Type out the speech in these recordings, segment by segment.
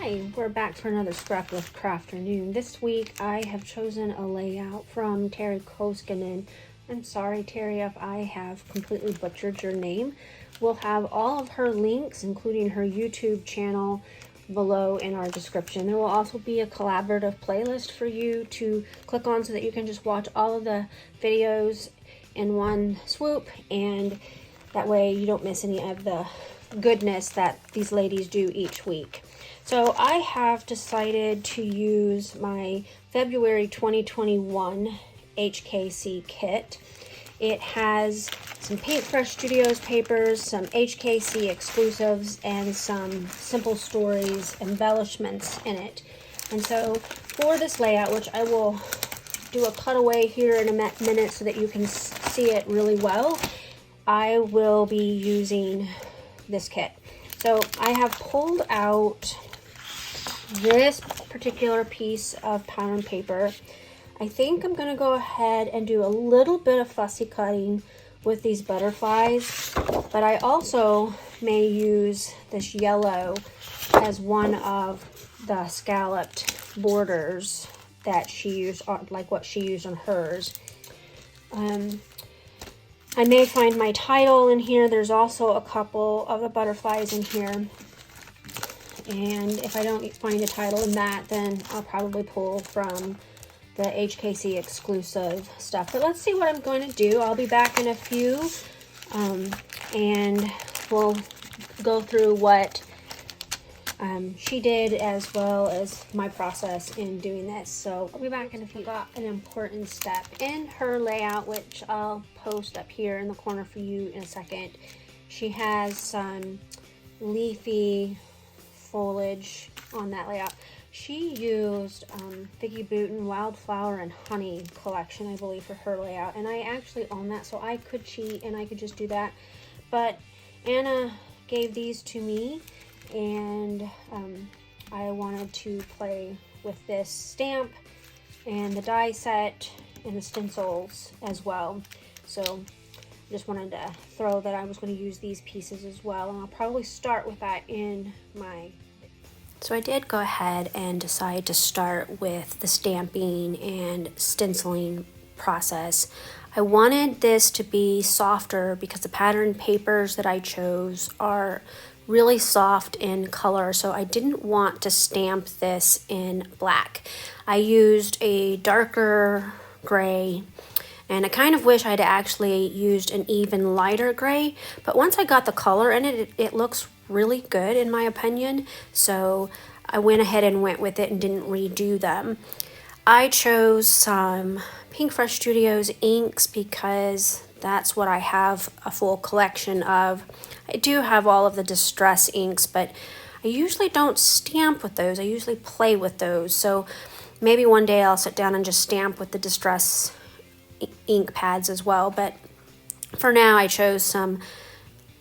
Hi, we're back for another Scraplift Crafternoon. This week I have chosen a layout from Tehri Koskinen. I'm sorry, Tehri, if I have completely butchered your name. We'll have all of her links, including her YouTube channel, below in our description. There will also be a collaborative playlist for you to click on so that you can just watch all of the videos in one swoop, and that way you don't miss any of the goodness that these ladies do each week. So I have decided to use my February 2021 HKC kit. It has some Paintbrush Studios papers, some HKC exclusives, and some Simple Stories embellishments in it. And so for this layout, which I will do a cutaway here in a minute so that you can see it really well, I will be using this kit. So I have pulled out this particular piece of pattern paper. I think I'm going to go ahead and do a little bit of fussy cutting with these butterflies, but I also may use this yellow as one of the scalloped borders that she used, like what she used on hers. I may find my title in here. There's also a couple of the butterflies in here. And if I don't find a title in that, then I'll probably pull from the HKC exclusive stuff. But let's see what I'm going to do. I'll be back in a few, and we'll go through what she did as well as my process in doing this. So I'll be back in a few. Got an important step in her layout, which I'll post up here in the corner for you in a second. She has some leafy foliage on that layout. She used Figgy Booten Wildflower and Honey collection, I believe, for her layout, and I actually own that, so I could cheat and I could just do that. But Anna gave these to me, and I wanted to play with this stamp and the die set and the stencils as well. So just wanted to throw that I was going to use these pieces as well, and I'll probably start with that in my... So I did go ahead and decide to start with the stamping and stenciling process. I wanted this to be softer because the pattern papers that I chose are really soft in color, so I didn't want to stamp this in black. I used a darker gray, and I kind of wish I'd actually used an even lighter gray, but once I got the color in it, it looks really good in my opinion, so I went ahead and went with it and didn't redo them. I chose some Paintbrush Studios inks because that's what I have a full collection of. I do have all of the distress inks, but I usually don't stamp with those. I usually play with those, so maybe one day I'll sit down and just stamp with the distress ink pads as well, but for now I chose some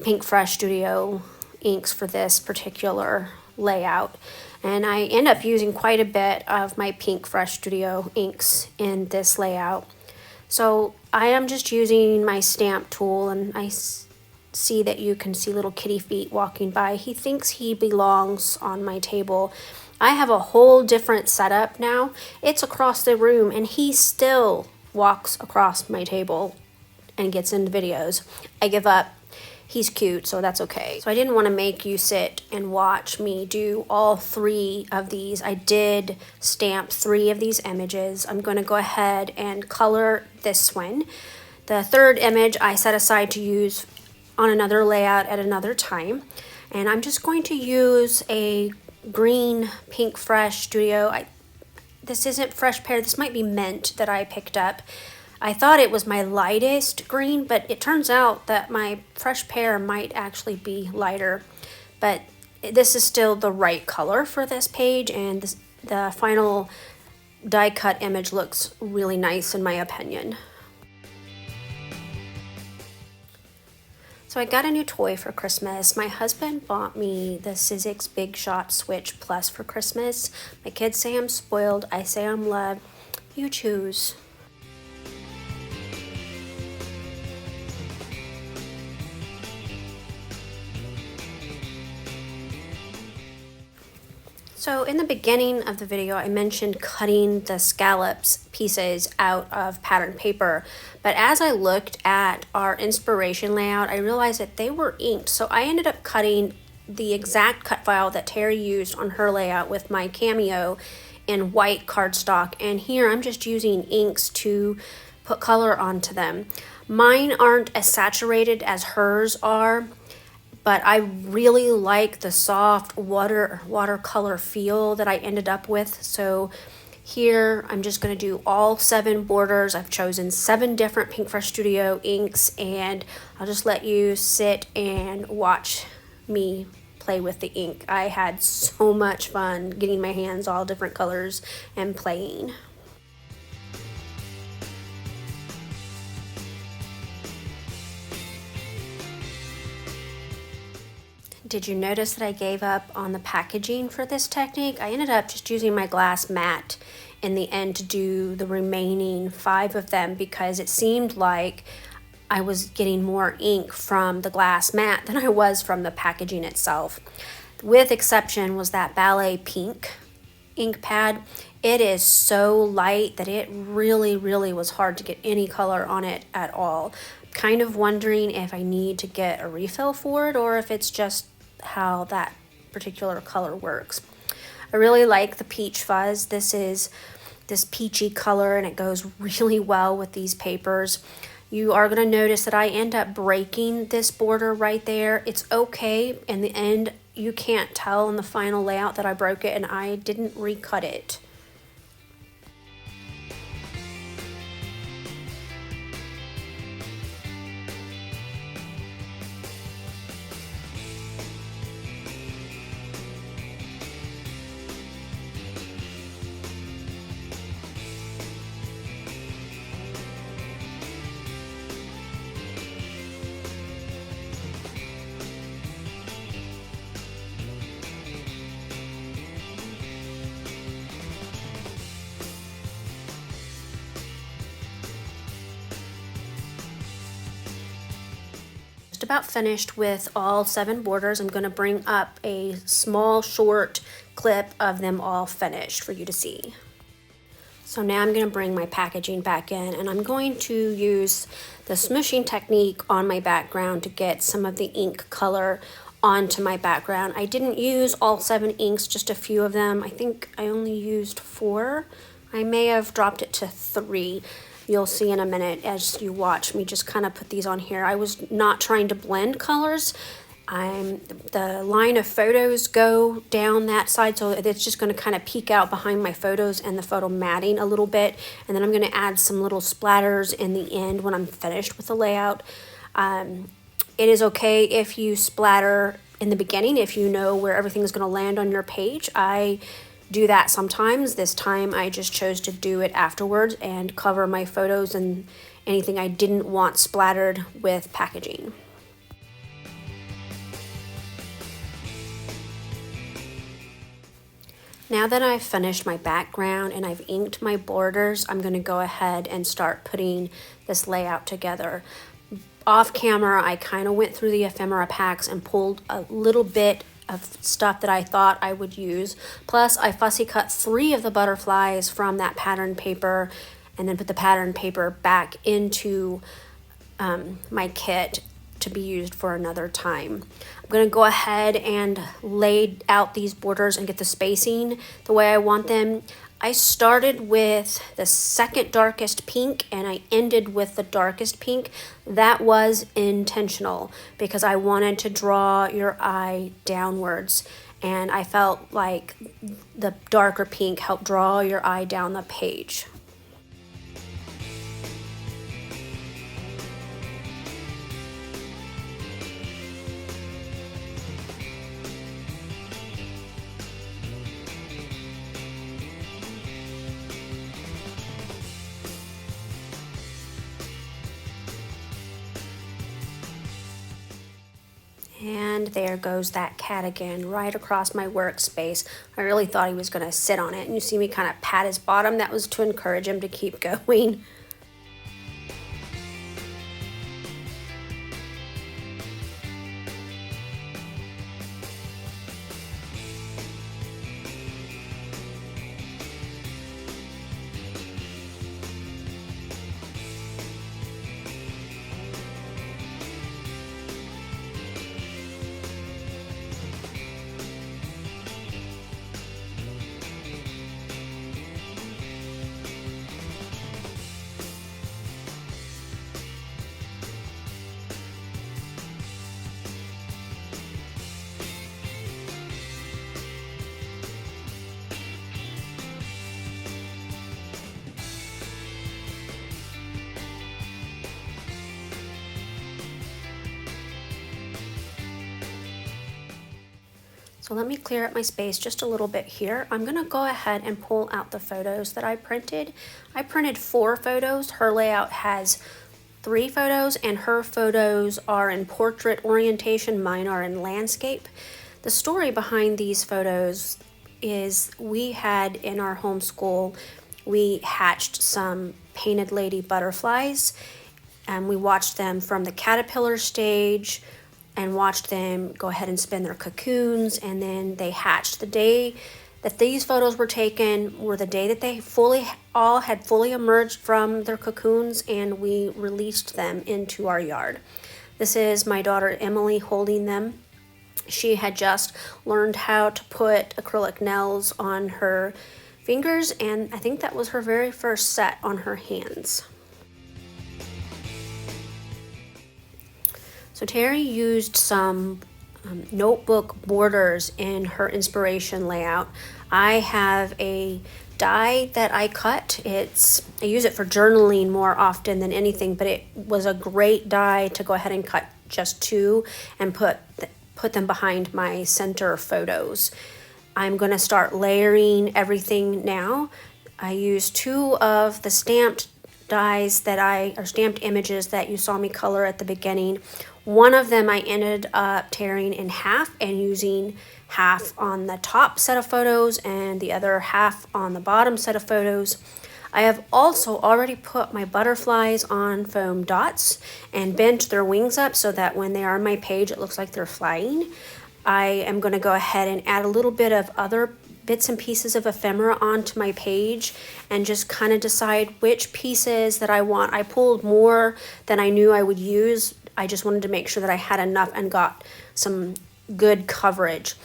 Paintbrush Studio inks for this particular layout, and I end up using quite a bit of my Paintbrush Studio inks in this layout. So I am just using my stamp tool, and I see that you can see little kitty feet walking by. He thinks he belongs on my table. I have a whole different setup now. It's across the room, and he still walks across my table and gets into videos. I give up. He's cute, so that's okay. So I didn't want to make you sit and watch me do all three of these. I did stamp 3 of these images. I'm going to go ahead and color this one. The third image I set aside to use on another layout at another time. And I'm just going to use a green Paintbrush Studio. This isn't Fresh Pear, this might be Mint that I picked up. I thought it was my lightest green, but it turns out that my Fresh Pear might actually be lighter. But this is still the right color for this page, and the final die cut image looks really nice in my opinion. So I got a new toy for Christmas. My husband bought me the Sizzix Big Shot Switch Plus for Christmas. My kids say I'm spoiled. I say I'm loved. You choose. So in the beginning of the video, I mentioned cutting the scallops pieces out of pattern paper, but as I looked at our inspiration layout, I realized that they were inked. So I ended up cutting the exact cut file that Tehri used on her layout with my cameo in white cardstock, and here I'm just using inks to put color onto them. Mine aren't as saturated as hers are, but I really like the soft watercolor feel that I ended up with. So here I'm just going to do all 7 borders. I've chosen 7 different Pink Fresh Studio inks, and I'll just let you sit and watch me play with the ink. I had so much fun getting my hands all different colors and playing. Did you notice that I gave up on the packaging for this technique? I ended up just using my glass mat in the end to do the remaining 5 of them because it seemed like I was getting more ink from the glass mat than I was from the packaging itself. With exception was that Ballet Pink ink pad. It is so light that it really was hard to get any color on it at all. Kind of wondering if I need to get a refill for it or if it's just how that particular color works. I really like the peach fuzz. This is this peachy color and it goes really well with these papers. You are going to notice that I end up breaking this border right there. It's okay. In the end, you can't tell in the final layout that I broke it, and I didn't recut it. About finished with all 7 borders. I'm going to bring up a small short clip of them all finished for you to see. So now I'm going to bring my packaging back in, and I'm going to use the smooshing technique on my background to get some of the ink color onto my background. I didn't use all 7 inks, just a few of them. I think I only used 4. I may have dropped it to 3. You'll see in a minute as you watch me just kind of put these on here. I was not trying to blend colors. The line of photos go down that side, so it's just going to kind of peek out behind my photos and the photo matting a little bit. And then I'm going to add some little splatters in the end when I'm finished with the layout. It is okay if you splatter in the beginning if you know where everything is going to land on your page. I do that sometimes. This time I just chose to do it afterwards and cover my photos and anything I didn't want splattered with packaging. Now that I've finished my background and I've inked my borders, I'm going to go ahead and start putting this layout together. Off camera, I kind of went through the ephemera packs and pulled a little bit of stuff that I thought I would use. Plus, I fussy cut 3 of the butterflies from that pattern paper and then put the pattern paper back into my kit to be used for another time. I'm going to go ahead and lay out these borders and get the spacing the way I want them. I started with the second darkest pink and I ended with the darkest pink. That was intentional because I wanted to draw your eye downwards, and I felt like the darker pink helped draw your eye down the page. And there goes that cat again, right across my workspace. I really thought he was going to sit on it. And you see me kind of pat his bottom. That was to encourage him to keep going. So let me clear up my space just a little bit here. I'm gonna go ahead and pull out the photos that I printed. I printed 4 photos. Her layout has 3 photos, and her photos are in portrait orientation. Mine are in landscape. The story behind these photos is we had in our homeschool, we hatched some painted lady butterflies, and we watched them from the caterpillar stage and watched them go ahead and spin their cocoons, and then they hatched. The day that these photos were taken were the day that they all had fully emerged from their cocoons, and we released them into our yard. This is my daughter Emily holding them. She had just learned how to put acrylic nails on her fingers, and I think that was her very first set on her hands. So Tehri used some notebook borders in her inspiration layout. I have a die that I cut. I use it for journaling more often than anything, but it was a great die to go ahead and cut just 2 and put them behind my center photos. I'm going to start layering everything now. I used 2 of the stamped dies or stamped images that you saw me color at the beginning. One of them I ended up tearing in half and using half on the top set of photos and the other half on the bottom set of photos. I have also already put my butterflies on foam dots and bent their wings up so that when they are on my page, it looks like they're flying. I am going to go ahead and add a little bit of other bits and pieces of ephemera onto my page and just kind of decide which pieces that I want. I pulled more than I knew I would use. I just wanted to make sure that I had enough and got some good coverage.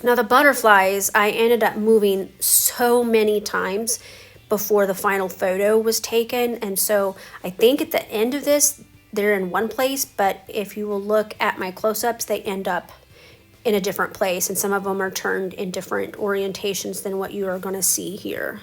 Now the butterflies, I ended up moving so many times before the final photo was taken, and so I think at the end of this they're in one place, but if you will look at my close-ups, they end up in a different place, and some of them are turned in different orientations than what you are going to see here.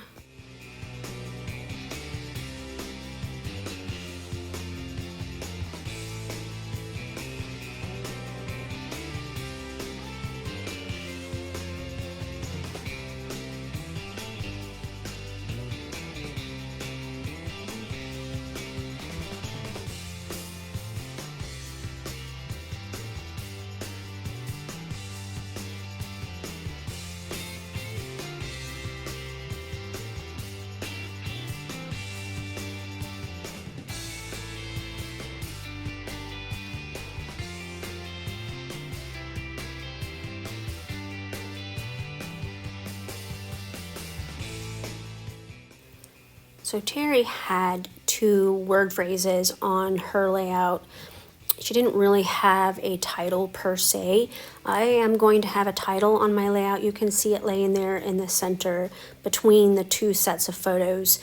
So Tehri had 2 word phrases on her layout. She didn't really have a title per se. I am going to have a title on my layout. You can see it laying there in the center between the 2 sets of photos.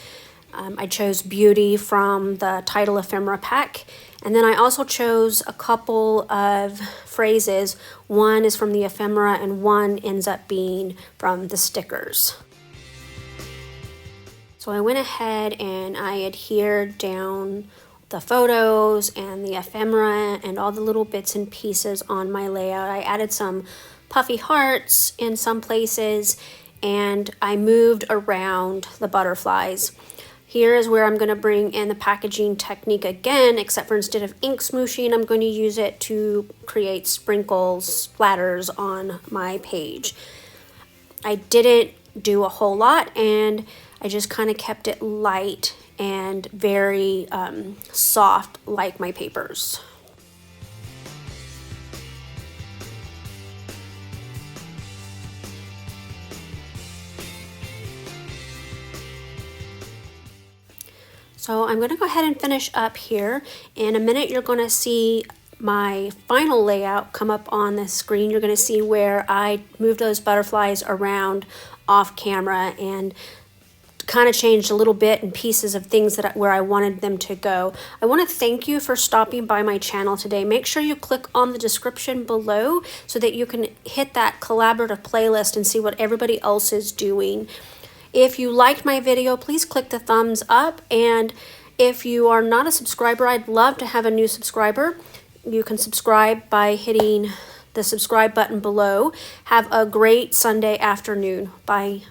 I chose Beauty from the title ephemera pack, and then I also chose a couple of phrases. One is from the ephemera and one ends up being from the stickers. So I went ahead and I adhered down the photos and the ephemera and all the little bits and pieces on my layout. I added some puffy hearts in some places, and I moved around the butterflies. Here is where I'm going to bring in the packaging technique again, except for instead of ink smooshing, I'm going to use it to create sprinkles, splatters on my page. I didn't do a whole lot, and I just kind of kept it light and very soft like my papers. So I'm going to go ahead and finish up here. In a minute you're going to see my final layout come up on the screen. You're going to see where I moved those butterflies around off camera and kind of changed a little bit in pieces of things where I wanted them to go. I want to thank you for stopping by my channel today. Make sure you click on the description below so that you can hit that collaborative playlist and see what everybody else is doing. If you liked my video, please click the thumbs up, and if you are not a subscriber, I'd love to have a new subscriber. You can subscribe by hitting the subscribe button below. Have a great Sunday afternoon. Bye.